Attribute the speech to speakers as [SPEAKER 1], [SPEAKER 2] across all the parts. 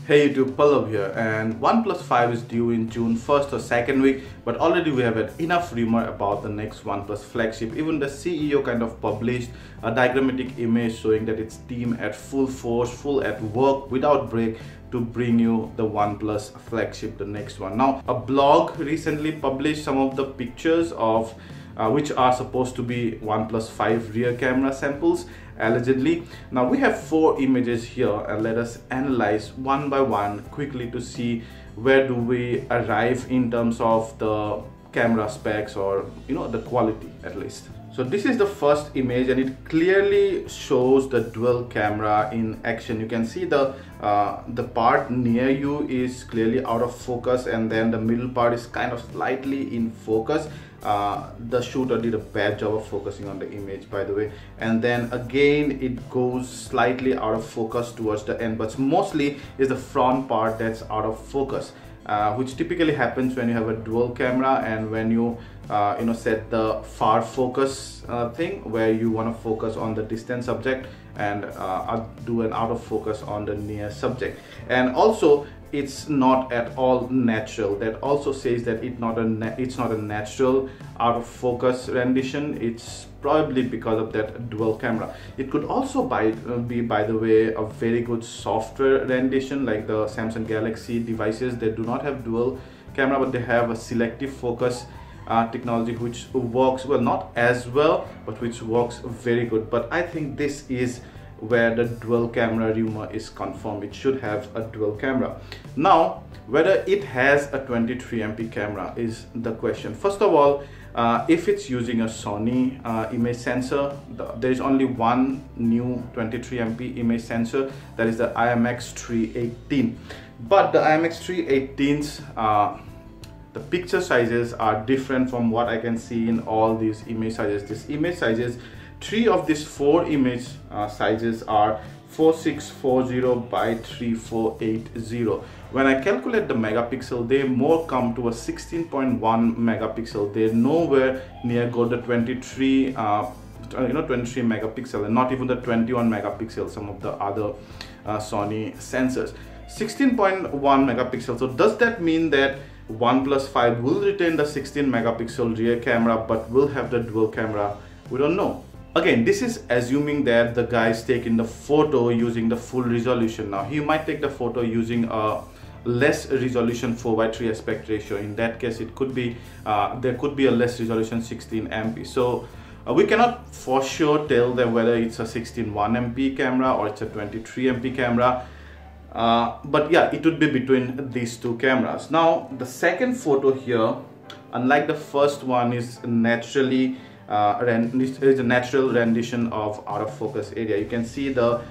[SPEAKER 1] Hey YouTube, Pallav here, and OnePlus 5 is due in June 1st or 2nd week, but already we have had enough rumor about the next OnePlus flagship. Even the CEO kind of published a diagrammatic image showing that its team at full force, full at work, without break to bring you the OnePlus flagship, the next one. Now, a blog recently published some of the pictures of which are supposed to be OnePlus 5 rear camera samples, allegedly. Now we have 4 images here, and let us analyze one by one quickly to see where do we arrive in terms of the camera specs, or the quality at least. So this is the first image, and it clearly shows the dual camera in action. You can see the part near you is clearly out of focus, and then the middle part is kind of slightly in focus. The shooter did a bad job of focusing on the image, by the way, and then again it goes slightly out of focus towards the end, but mostly is the front part that's out of focus, which typically happens when you have a dual camera and when you set the far focus thing, where you want to focus on the distant subject and do an out of focus on the near subject. And also it's not at all natural. That also says that it's not a natural out of focus rendition. It's probably because of that dual camera. It could also be, by the way, a very good software rendition, like the Samsung Galaxy devices. They do not have dual camera, but they have a selective focus technology, which works well, not as well, but which works very good. But I think this is where the dual camera rumor is confirmed. It should have a dual camera. Now, whether it has a 23MP camera is the question. First of all, if it's using a Sony image sensor, there is only one new 23MP image sensor, that is the IMX318. But the IMX318's the picture sizes are different from what I can see in all these image sizes. These image sizes, 3 of these 4 image sizes are 4640 by 3480. When I calculate the megapixel, they more come to a 16.1 megapixel. They're nowhere near go the 23 megapixel, and not even the 21 megapixel, some of the other Sony sensors. 16.1 megapixel. So does that mean that OnePlus 5 will retain the 16 megapixel rear camera but will have the dual camera? We don't know. Again, this is assuming that the guy is taking the photo using the full resolution. Now he might take the photo using a less resolution 4:3 aspect ratio. In that case, it could be there could be a less resolution 16MP. So we cannot for sure tell them whether it's a 16:1MP camera or it's a 23MP camera. But yeah, it would be between these two cameras. Now the second photo here, unlike the first one, is naturally is a natural rendition of out of focus area. You can see the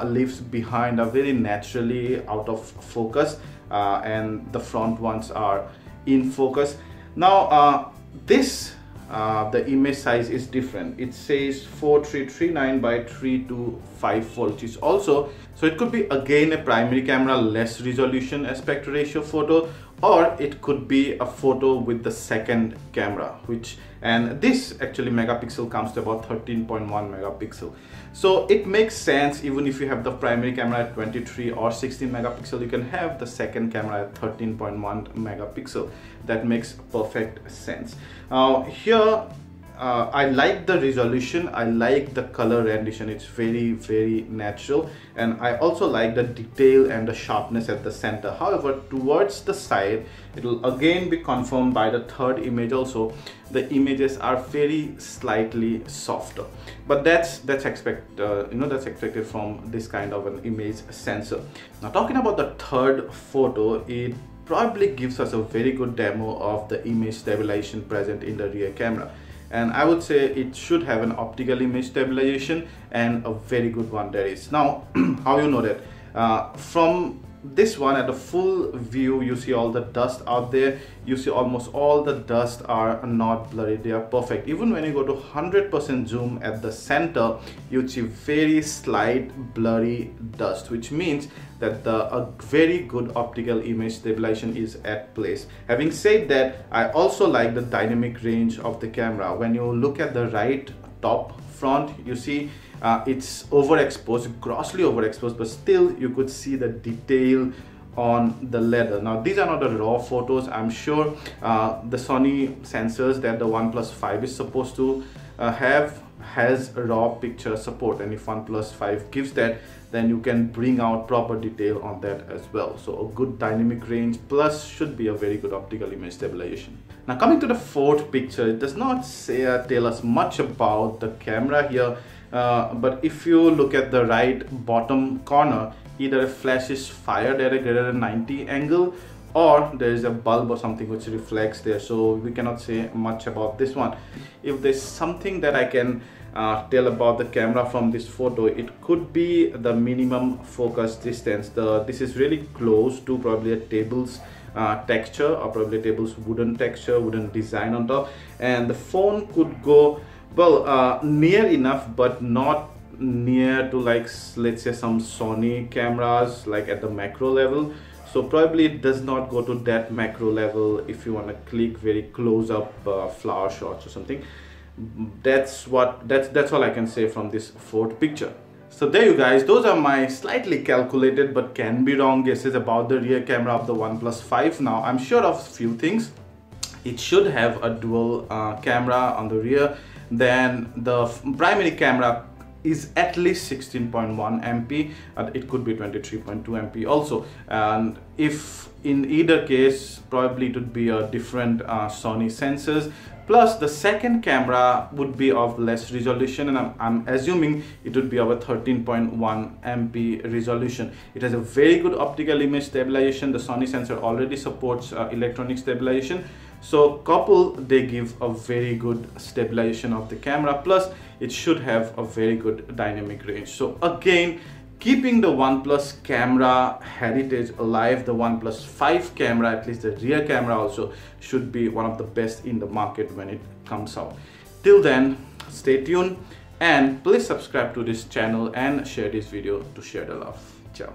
[SPEAKER 1] leaves behind are very naturally out of focus, and the front ones are in focus. Now the image size is different. It says 4339 by 3254, which is also, so it could be again a primary camera less resolution aspect ratio photo, or it could be a photo with the second camera, and this actually megapixel comes to about 13.1 megapixel. So it makes sense, even if you have the primary camera at 23 or 16 megapixel, you can have the second camera at 13.1 megapixel. That makes perfect sense. Here I like the resolution, I like the color rendition. It's very natural, and I also like the detail and the sharpness at the center. However, towards the side, it will again be confirmed by the third image also, the images are very slightly softer, but that's expected from this kind of an image sensor. Now talking about the third photo, it probably gives us a very good demo of the image stabilization present in the rear camera. And I would say it should have an optical image stabilization, and a very good one there is. Now, how you know that? From this one, at the full view, you see all the dust out there. You see almost all the dust are not blurry, they are perfect. Even when you go to 100% zoom at the center, you see very slight blurry dust, which means that a very good optical image stabilization is at place. Having said that, I also like the dynamic range of the camera. When you look at the right top front, you see it's overexposed, grossly overexposed, but still you could see the detail on the leather. Now these are not the raw photos. I'm sure the Sony sensors that the OnePlus 5 is supposed to have has raw picture support, and if OnePlus 5 gives that, then you can bring out proper detail on that as well. So a good dynamic range plus should be a very good optical image stabilization. Now coming to the fourth picture, it does not say tell us much about the camera here, but if you look at the right bottom corner, either a flash is fired at a greater than 90 angle, or there is a bulb or something which reflects there, so we cannot say much about this one. If there's something that I can tell about the camera from this photo, it could be the minimum focus distance. This is really close to probably a table's texture, or probably a table's wooden texture, wooden design on top, and the phone could go well near enough but not near to, like, let's say some Sony cameras, like at the macro level. So probably it does not go to that macro level if you want to click very close up flower shots or something. That's all I can say from this fourth picture. So there you guys, those are my slightly calculated but can be wrong guesses about the rear camera of the OnePlus 5. Now I'm sure of a few things. It should have a dual camera on the rear. Then the primary camera is at least 16.1 MP, it could be 23.2 MP also, and if in either case probably it would be a different Sony sensors. Plus the second camera would be of less resolution, and I'm assuming it would be of a 13.1 MP resolution. It has a very good optical image stabilization. The Sony sensor already supports electronic stabilization, so couple they give a very good stabilization of the camera, plus it should have a very good dynamic range. So again, keeping the OnePlus camera heritage alive, the OnePlus 5 camera, at least the rear camera also, should be one of the best in the market when it comes out. Till then, stay tuned and please subscribe to this channel and share this video to share the love. Ciao.